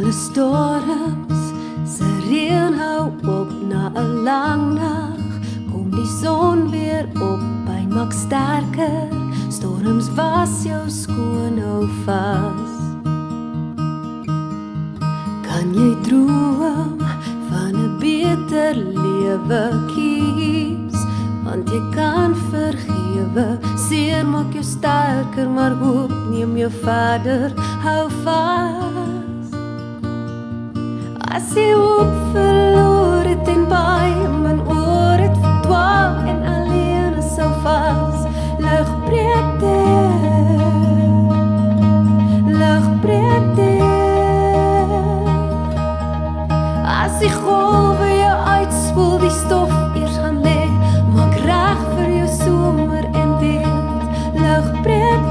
alle storms, se reën hou op na 'n lang nag. Kom die son weer op, pyn maak sterker. Storms was jou skoon hou vas. Kan jy droom van 'n beter lewe kies? Want jy kan vergewe, seer maak jou sterker, maar hoop neem jou verder, hou vas. As jy hoop verloor het en baie min oor het verdwaal en alleen is so vas, lig breek deur. As die golwe jou uitspoel, die stof eers gaan lê, maak reg vir jou somer en weet, lig breek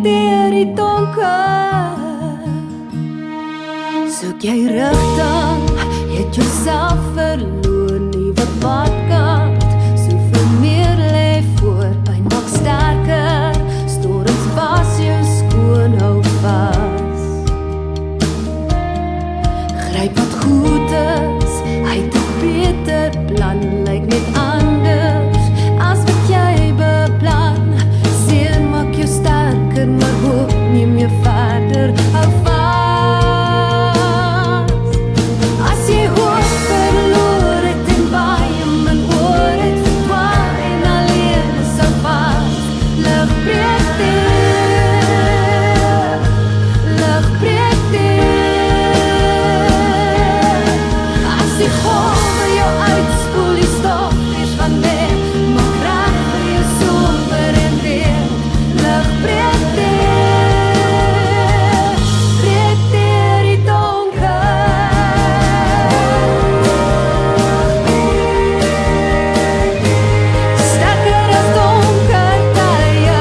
deur die donker. Soek jy rigting, jy het jouself verloor, nuwe padkaart, soveel meer lê voor, pyn maak sterker, storms was jou skoon hou vas. Gryp wat goed is, hy het 'n beter plan, lyk net anders as wat jy beplan. Seer maak jou sterker, maar hoop neem jou verder, hou vas. As jy hoop verloor het en baie min oor het verdwaal en alleen is so vas, lig breek deur, lig breek deur. As die golwe jou uitspoel, die stof eers van lê, maak reg vir jou somer en weer, lig breek deur die donker. Sterker as donker tye,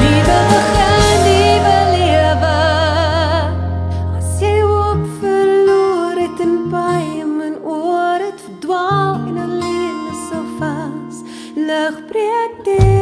nuwe begin, nuwe lewe. As jy hoop verloor het en baie min oor het verdwaal en alleen is so vas, lig breek deur.